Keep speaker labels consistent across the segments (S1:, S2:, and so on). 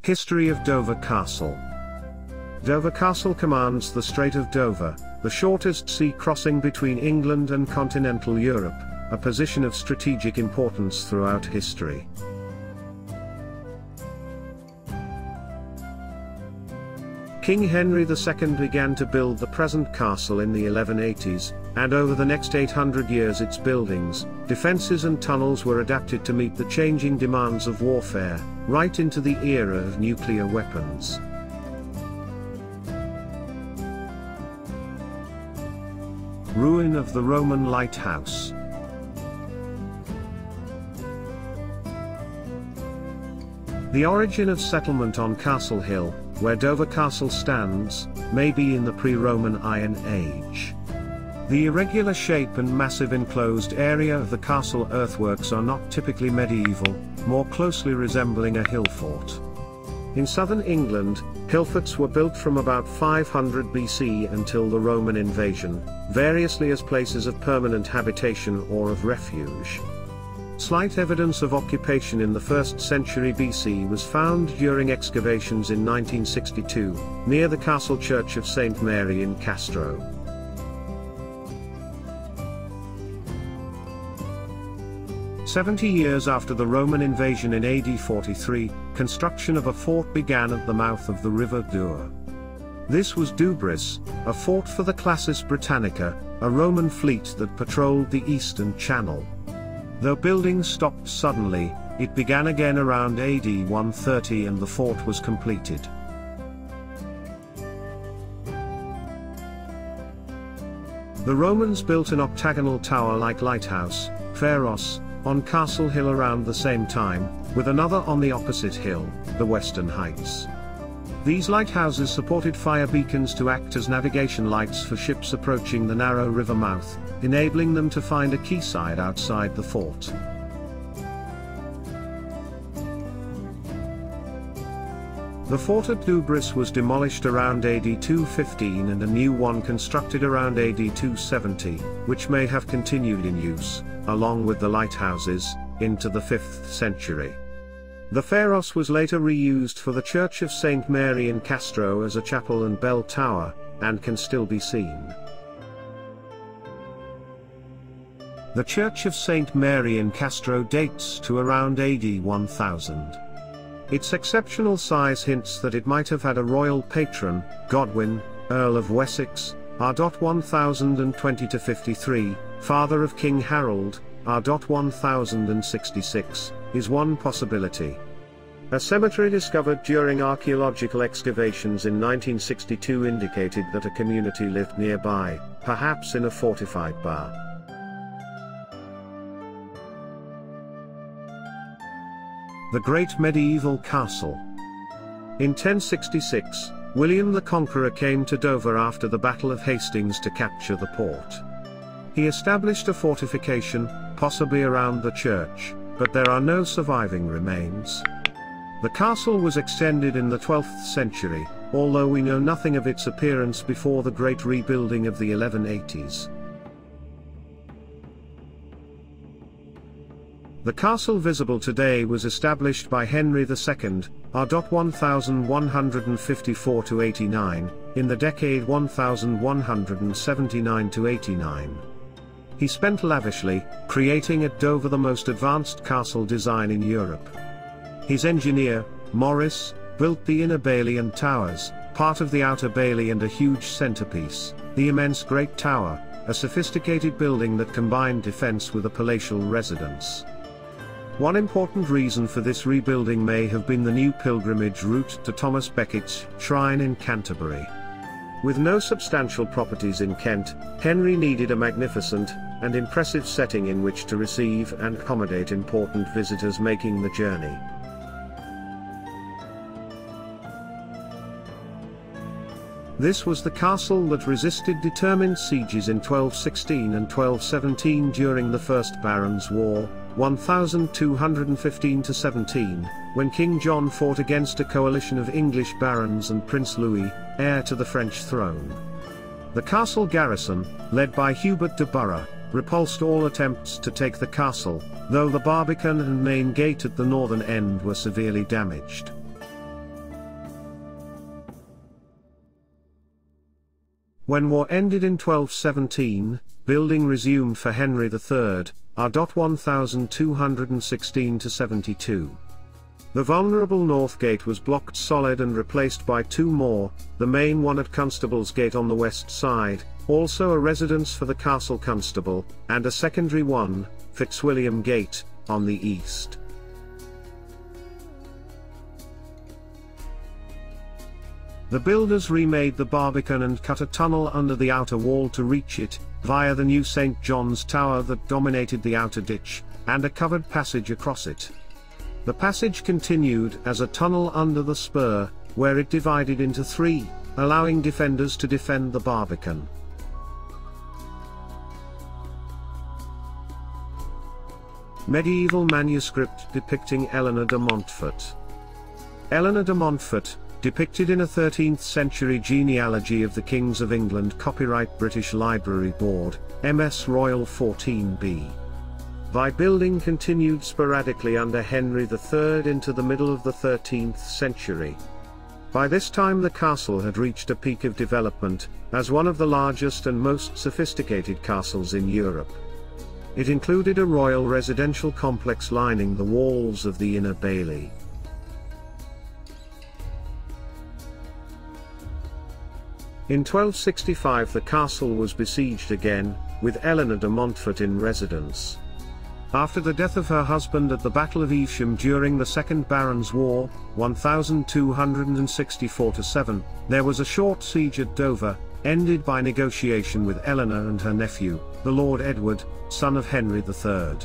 S1: History of Dover Castle. Dover Castle commands the Strait of Dover, the shortest sea crossing between England and continental Europe, a position of strategic importance throughout history. King Henry II began to build the present castle in the 1180s, and over the next 800 years its buildings, defences and tunnels were adapted to meet the changing demands of warfare, right into the era of nuclear weapons. Ruin of the Roman lighthouse. The origin of settlement on Castle Hill, where Dover Castle stands, may be in the pre-Roman Iron Age. The irregular shape and massive enclosed area of the castle earthworks are not typically medieval, more closely resembling a hill fort. In southern England, hill forts were built from about 500 BC until the Roman invasion, variously as places of permanent habitation or of refuge. Slight evidence of occupation in the 1st century BC was found during excavations in 1962, near the castle church of St. Mary in Castro. "70 years after the Roman invasion in AD 43, construction of a fort began at the mouth of the River Dour. This was Dubris, a fort for the Classis Britannica, a Roman fleet that patrolled the eastern channel. Though building stopped suddenly, it began again around AD 130 and the fort was completed. The Romans built an octagonal tower-like lighthouse, Pharos, on Castle Hill around the same time, with another on the opposite hill, the Western Heights. These lighthouses supported fire beacons to act as navigation lights for ships approaching the narrow river mouth, enabling them to find a quayside outside the fort. The fort at Dubris was demolished around AD 215 and a new one constructed around AD 270, which may have continued in use, along with the lighthouses, into the 5th century. The Pharos was later reused for the Church of St. Mary in Castro as a chapel and bell tower, and can still be seen. The Church of St. Mary in Castro dates to around AD 1000. Its exceptional size hints that it might have had a royal patron, Godwin, Earl of Wessex, R.1020-53, father of King Harold, R.1066, is one possibility. A cemetery discovered during archaeological excavations in 1962 indicated that a community lived nearby, perhaps in a fortified bar. The Great Medieval Castle. In 1066, William the Conqueror came to Dover after the Battle of Hastings to capture the port. He established a fortification, possibly around the church, but there are no surviving remains. The castle was extended in the 12th century, although we know nothing of its appearance before the great rebuilding of the 1180s. The castle visible today was established by Henry II, R.1154-89, in the decade 1179-89. He spent lavishly, creating at Dover the most advanced castle design in Europe. His engineer, Morris, built the inner bailey and towers, part of the outer bailey and a huge centerpiece, the immense Great Tower, a sophisticated building that combined defense with a palatial residence. One important reason for this rebuilding may have been the new pilgrimage route to Thomas Becket's shrine in Canterbury. With no substantial properties in Kent, Henry needed a magnificent and impressive setting in which to receive and accommodate important visitors making the journey. This was the castle that resisted determined sieges in 1216 and 1217 during the First Barons' War, 1215-17, when King John fought against a coalition of English barons and Prince Louis, heir to the French throne. The castle garrison, led by Hubert de Burgh, repulsed all attempts to take the castle, though the barbican and main gate at the northern end were severely damaged. When war ended in 1217, building resumed for Henry III, R. 1216-72. The vulnerable north gate was blocked solid and replaced by two more, the main one at Constable's Gate on the west side, also a residence for the castle constable, and a secondary one, Fitzwilliam Gate, on the east. The builders remade the barbican and cut a tunnel under the outer wall to reach it, via the new St. John's Tower that dominated the outer ditch, and a covered passage across it. The passage continued as a tunnel under the spur, where it divided into three, allowing defenders to defend the barbican. Medieval manuscript depicting Eleanor de Montfort. Eleanor de Montfort, depicted in a 13th century genealogy of the Kings of England, copyright British Library Board, MS Royal 14b. Building continued sporadically under Henry III into the middle of the 13th century. By this time the castle had reached a peak of development, as one of the largest and most sophisticated castles in Europe. It included a royal residential complex lining the walls of the Inner Bailey. In 1265 the castle was besieged again, with Eleanor de Montfort in residence. After the death of her husband at the Battle of Evesham during the Second Barons' War, 1264-7, there was a short siege at Dover, ended by negotiation with Eleanor and her nephew, the Lord Edward, son of Henry III.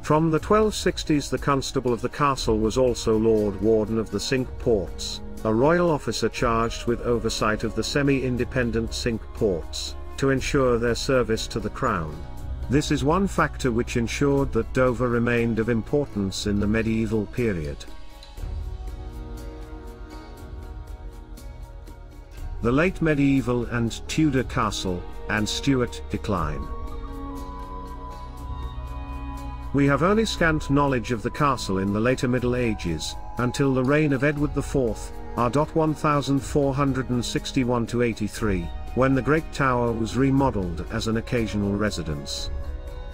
S1: From the 1260s the constable of the castle was also Lord Warden of the Cinque Ports, a royal officer charged with oversight of the semi-independent Cinque Ports, to ensure their service to the crown. This is one factor which ensured that Dover remained of importance in the medieval period. The late medieval and Tudor castle, and Stuart decline. We have only scant knowledge of the castle in the later Middle Ages, until the reign of Edward IV, R. 1461-83, when the Great Tower was remodelled as an occasional residence.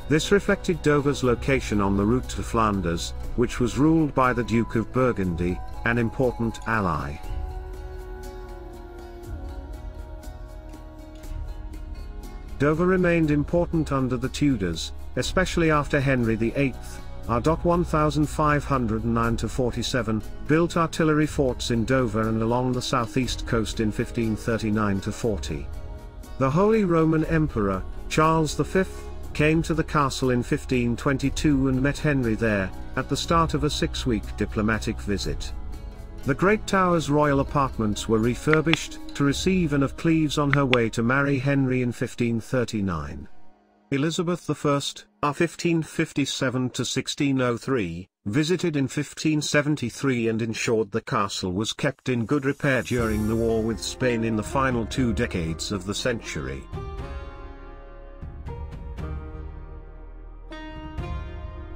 S1: This reflected Dover's location on the route to Flanders, which was ruled by the Duke of Burgundy, an important ally. Dover remained important under the Tudors, especially after Henry VIII, R. 1509-47, built artillery forts in Dover and along the southeast coast in 1539-40. The Holy Roman Emperor, Charles V, came to the castle in 1522 and met Henry there, at the start of a 6-week diplomatic visit. The Great Tower's royal apartments were refurbished, to receive Anne of Cleves on her way to marry Henry in 1539. Elizabeth I, R. 1557-1603, visited in 1573 and ensured the castle was kept in good repair during the war with Spain in the final 2 decades of the century.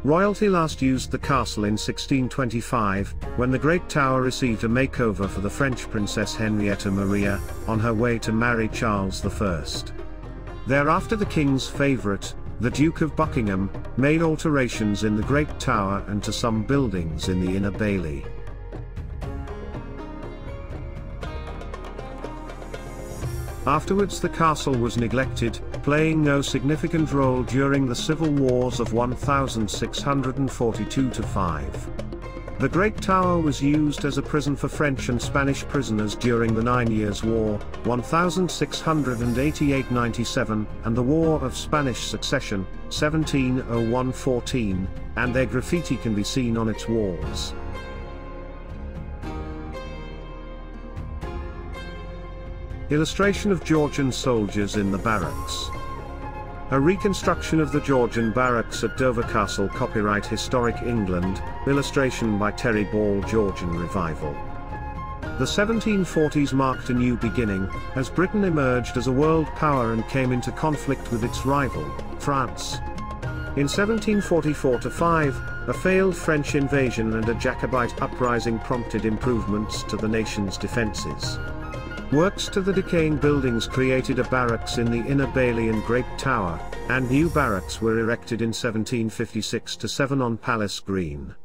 S1: Royalty last used the castle in 1625, when the Great Tower received a makeover for the French Princess Henrietta Maria, on her way to marry Charles I. Thereafter the king's favourite, the Duke of Buckingham, made alterations in the Great Tower and to some buildings in the Inner Bailey. Afterwards the castle was neglected, playing no significant role during the civil wars of 1642-5. The Great Tower was used as a prison for French and Spanish prisoners during the 9 Years' War, 1688-97, and the War of Spanish Succession, 1701-14, and their graffiti can be seen on its walls. Illustration of Georgian soldiers in the barracks. A reconstruction of the Georgian barracks at Dover Castle, copyright Historic England, illustration by Terry Ball. Georgian Revival. The 1740s marked a new beginning, as Britain emerged as a world power and came into conflict with its rival, France. In 1744-5, a failed French invasion and a Jacobite uprising prompted improvements to the nation's defences. Works to the decaying buildings created a barracks in the Inner Bailey and Great Tower, and new barracks were erected in 1756-7 on Palace Green.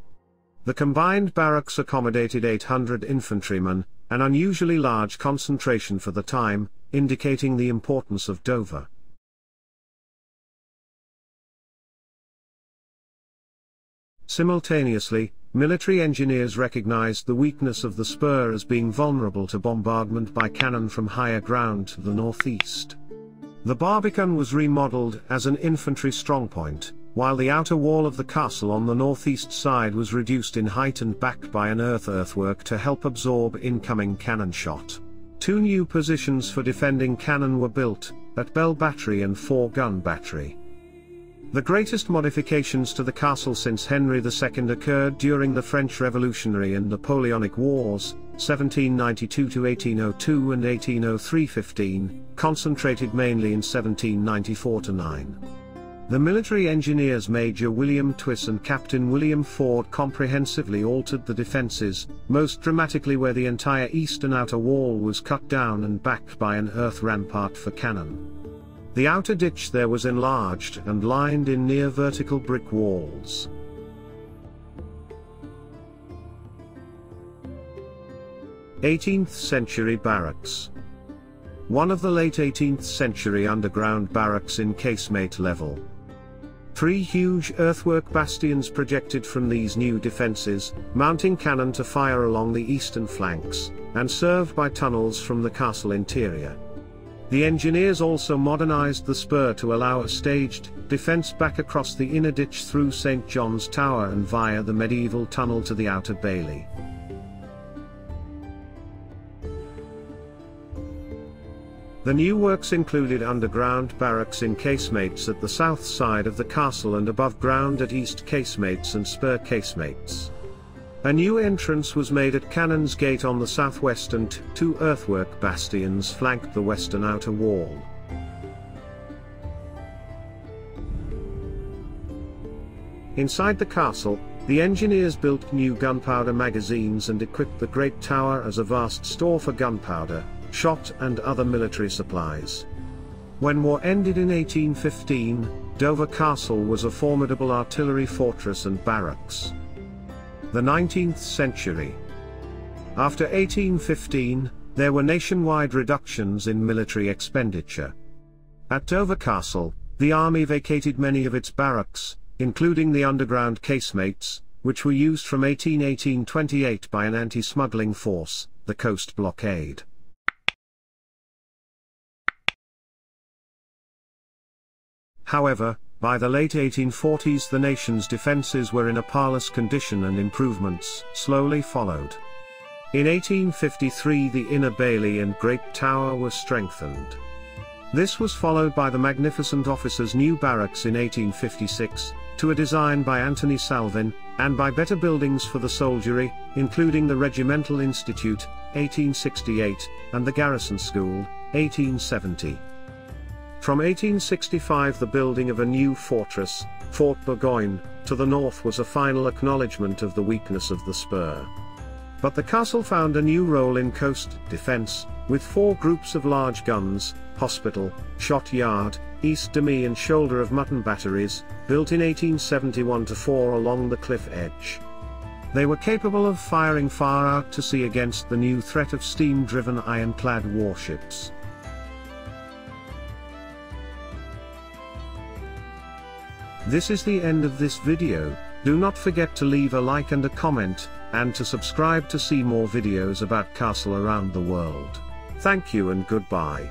S1: The combined barracks accommodated 800 infantrymen, an unusually large concentration for the time, indicating the importance of Dover. Simultaneously, military engineers recognized the weakness of the spur as being vulnerable to bombardment by cannon from higher ground to the northeast. The Barbican was remodeled as an infantry strongpoint, while the outer wall of the castle on the northeast side was reduced in height and back by an earthwork to help absorb incoming cannon shot. 2 new positions for defending cannon were built, at Bell Battery and 4-gun battery. The greatest modifications to the castle since Henry II occurred during the French Revolutionary and Napoleonic Wars, 1792-1802 and 1803-15, concentrated mainly in 1794-9. The military engineers Major William Twiss and Captain William Ford comprehensively altered the defences, most dramatically where the entire eastern outer wall was cut down and backed by an earth rampart for cannon. The outer ditch there was enlarged and lined in near vertical brick walls. Eighteenth-century barracks. One of the late 18th century underground barracks in casemate level. 3 huge earthwork bastions projected from these new defences, mounting cannon to fire along the eastern flanks, and served by tunnels from the castle interior. The engineers also modernized the spur to allow a staged defense back across the inner ditch through St. John's Tower and via the medieval tunnel to the outer bailey. The new works included underground barracks in casemates at the south side of the castle and above ground at east casemates and spur casemates. A new entrance was made at Cannon's Gate on the southwest and 2 earthwork bastions flanked the western outer wall. Inside the castle, the engineers built new gunpowder magazines and equipped the Great Tower as a vast store for gunpowder, shot and other military supplies. When war ended in 1815, Dover Castle was a formidable artillery fortress and barracks. The 19th century. After 1815, there were nationwide reductions in military expenditure. At Dover Castle, the army vacated many of its barracks, including the underground casemates, which were used from 1828 by an anti-smuggling force, the Coast Blockade. However, by the late 1840s the nation's defences were in a parlous condition and improvements slowly followed. In 1853 the Inner Bailey and Great Tower were strengthened. This was followed by the magnificent officers' new barracks in 1856, to a design by Anthony Salvin, and by better buildings for the soldiery, including the Regimental Institute, 1868, and the Garrison School, 1870. From 1865 the building of a new fortress, Fort Burgoyne, to the north was a final acknowledgement of the weakness of the spur. But the castle found a new role in coast defence, with 4 groups of large guns, hospital, shot yard, East Demy and Shoulder of Mutton batteries, built in 1871-4 along the cliff edge. They were capable of firing far out to sea against the new threat of steam-driven ironclad warships. This is the end of this video. Do not forget to leave a like and a comment, and to subscribe to see more videos about castle around the world. Thank you and goodbye.